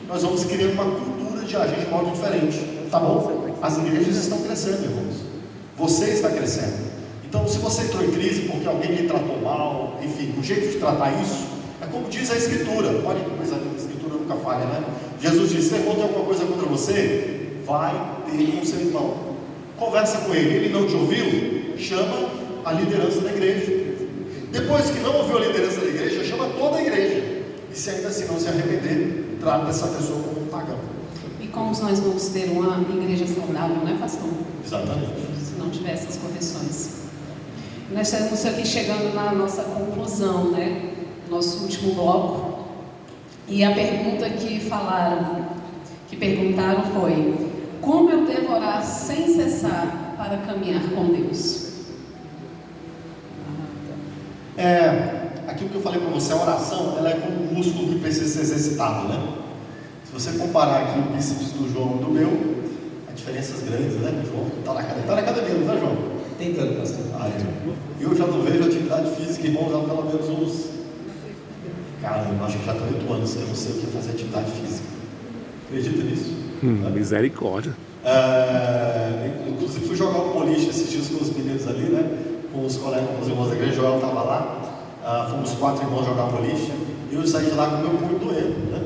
nós vamos criando uma cultura de agir de modo diferente, tá bom? As igrejas estão crescendo, irmãos. Você está crescendo. Então, se você entrou em crise porque alguém lhe tratou mal, enfim, o jeito de tratar isso é como diz a Escritura. Olha que coisa linda, a Escritura nunca falha, né? Jesus disse: se tem alguma coisa contra você, vai ter com seu irmão, conversa com ele. Ele não te ouviu, chama a liderança da igreja. Depois que não ouviu a liderança da igreja, chama toda a igreja. E se ainda assim não se arrepender, trata essa pessoa como um pagão. E como nós vamos ter uma igreja saudável, né, pastor? Exatamente. Se não tiver essas correções. Nós estamos aqui chegando na nossa conclusão, né? Nosso último bloco. E a pergunta que perguntaram foi: como eu devo orar sem cessar para caminhar com Deus? Aquilo que eu falei para você, a oração, ela é como um músculo que precisa ser exercitado, né? Se você comparar aqui o bíceps do João e do meu, há diferenças grandes, né? O João está na academia, não é, João? Tentando, pastor. Eu já não vejo atividade física, irmão, já pelo menos uns... Cara, eu acho que já estou 8 anos que eu não sei o que é fazer atividade física. Acredita nisso? Misericórdia. Inclusive fui jogar um boliche esses dias com os meninos ali, né? Com os colegas, com os irmãos da igreja. Joel estava lá. Fomos 4 irmãos jogar boliche. E eu saí de lá com o meu punho doendo, né?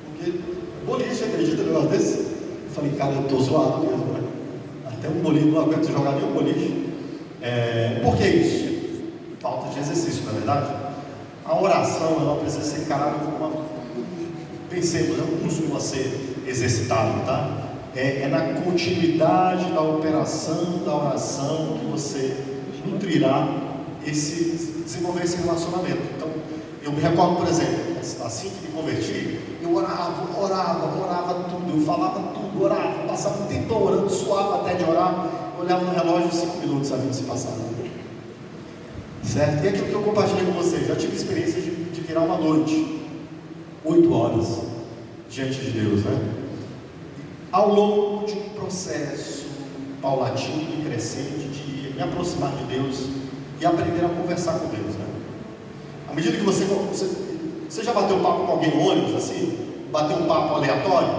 Porque boliche, acredita no negócio desse? Eu falei, cara, eu estou zoado mesmo, né? Até um boliche, não aguento jogar nem um boliche. Por que isso? Falta de exercício, não é verdade? A oração, ela precisa ser encarada como uma... Pensemos, é um músculo a ser exercitado, tá? É na continuidade da operação da oração que você nutrirá desenvolver esse relacionamento. Então, eu me recordo, por exemplo, assim que me converti, eu orava tudo, eu falava tudo, orava, passava um tempo orando, suava até de orar, olhava no relógio, 5 minutos haviam se passado. Certo? E aquilo que eu compartilhei com vocês, já tive experiência de virar uma noite, 8 horas, diante de Deus, né? Ao longo de um processo paulatino e crescente de me aproximar de Deus e aprender a conversar com Deus, né? À medida que você já bateu papo com alguém no ônibus, assim, bateu um papo aleatório,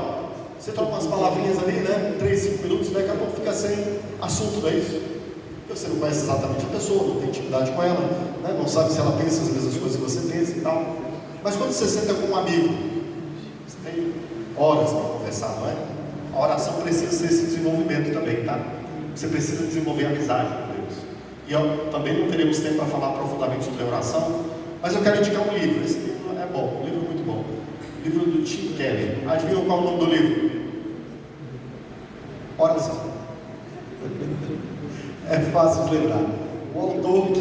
você troca umas palavrinhas ali, né? 3, 5 minutos, e daqui a pouco fica sem assunto, não é isso? Porque você não conhece exatamente a pessoa, não tem intimidade com ela, né? Não sabe se ela pensa as mesmas coisas que você pensa e tal. Mas quando você senta com um amigo, você tem horas para conversar, não é? A oração precisa ser esse desenvolvimento também, tá? Você precisa desenvolver amizade com Deus. E também não teremos tempo para falar profundamente sobre a oração, mas eu quero indicar um livro. Esse livro é bom, um livro muito bom. O livro do Tim Keller. Adivinham qual é o nome do livro? Oração. É fácil de lembrar. O autor que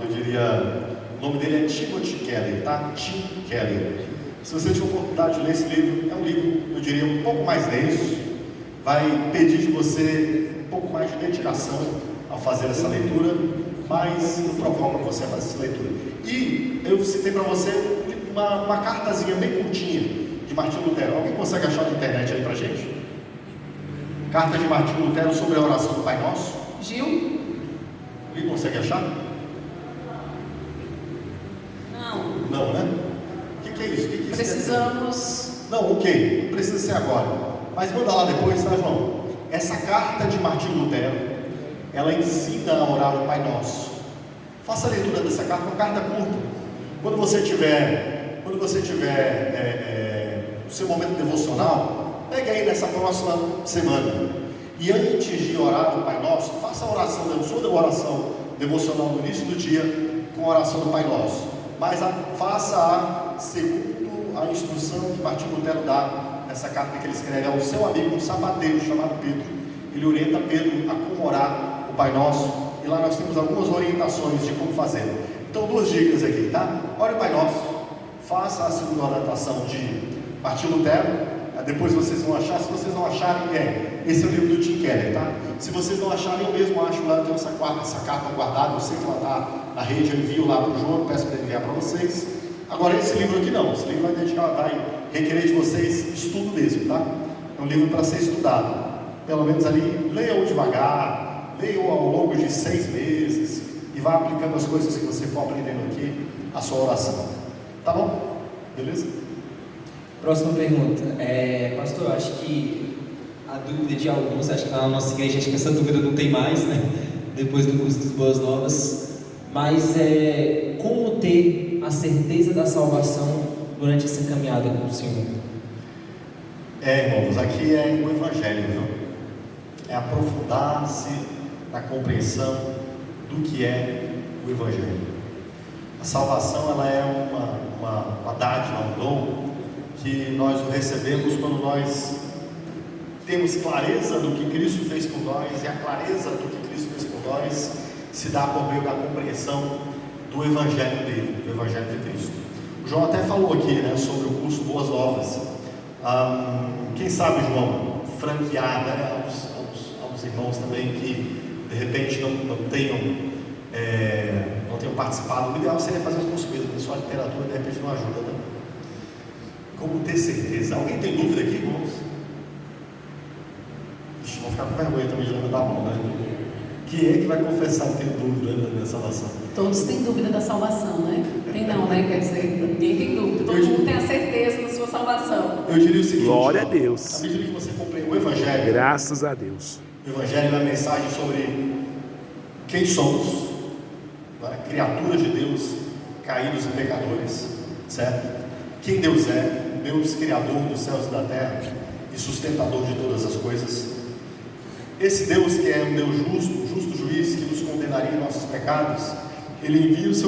eu diria, o nome dele é Timothy Keller, tá? Tim Keller. Se você tiver a oportunidade de ler esse livro, é um livro, eu diria, um pouco mais denso, vai pedir de você um pouco mais de dedicação ao fazer essa leitura, mas eu provoco você a fazer essa leitura. E eu citei para você uma cartazinha bem curtinha de Martinho Lutero. Alguém consegue achar na internet aí para gente? Carta de Martinho Lutero sobre a oração do Pai Nosso. Gil? Alguém consegue achar? Não, né? O que é isso? Que Precisamos... Não, ok, não precisa ser agora, mas manda lá depois, tá, João? Essa carta de Martinho Lutero, ela ensina a orar o Pai Nosso. Faça a leitura dessa carta, uma carta curta. Quando você tiver o seu momento devocional, pegue aí nessa próxima semana, e antes de orar o Pai Nosso, faça a oração, a sua oração devocional no início do dia, com a oração do Pai Nosso, mas faça segundo a instrução que Martinho Lutero dá nessa carta que ele escreve ao seu amigo, um sapateiro chamado Pedro. Ele orienta Pedro a como orar o Pai Nosso, e lá nós temos algumas orientações de como fazer. Então, 2 dicas aqui, tá? Ore o Pai Nosso, faça a segunda orientação de Martinho Lutero, depois vocês vão achar. Se vocês não acharem, esse é o livro do Tim Keller, tá? Se vocês não acharem, eu mesmo acho lá, eu tenho essa carta guardada, eu sei que ela está na rede, eu envio lá para o João, peço para ele enviar para vocês. Agora, esse livro aqui não, esse livro vai requerer de vocês estudo mesmo, tá? É um livro para ser estudado, pelo menos ali, leiam devagar, leiam ao longo de 6 meses, e vá aplicando as coisas que você for aprendendo aqui, a sua oração, tá bom? Beleza? Próxima pergunta. Pastor, acho que a dúvida de alguns, acho que na nossa igreja, acho que essa dúvida não tem mais, né? Depois do curso das Boas Novas. Mas como ter a certeza da salvação durante essa caminhada com o Senhor? Irmãos, aqui é o Evangelho, viu? É aprofundar-se na compreensão do que é o Evangelho. A salvação, ela é uma dádiva, um dom, que nós o recebemos quando nós temos clareza do que Cristo fez por nós, e a clareza do que Cristo fez por nós se dá por meio da compreensão do Evangelho dele, do Evangelho de Cristo. O João até falou aqui, né, sobre o curso Boas Novas. Quem sabe, João, franquear, né, aos irmãos também que de repente não tenham participado. O ideal seria fazer um curso mesmo, porque só a literatura de repente não ajuda, né? Como ter certeza? Alguém tem dúvida aqui, irmãos? Ixi, vou ficar com vergonha também de levantar a mão, né? Quem é que vai confessar que tem dúvida da minha salvação? Todos têm dúvida da salvação, né? Tem não, né? Quer dizer, ninguém tem dúvida. Todo mundo tem a certeza da sua salvação. Eu diria o seguinte: glória a Deus. À medida que você compreende o Evangelho, Graças a Deus. O Evangelho é a mensagem sobre quem somos, né? Criaturas de Deus, caídos e pecadores, certo? Quem Deus é, Deus criador dos céus e da terra e sustentador de todas as coisas. Esse Deus que é um Deus justo, um justo juiz que nos condenaria em nossos pecados, Ele envia o seu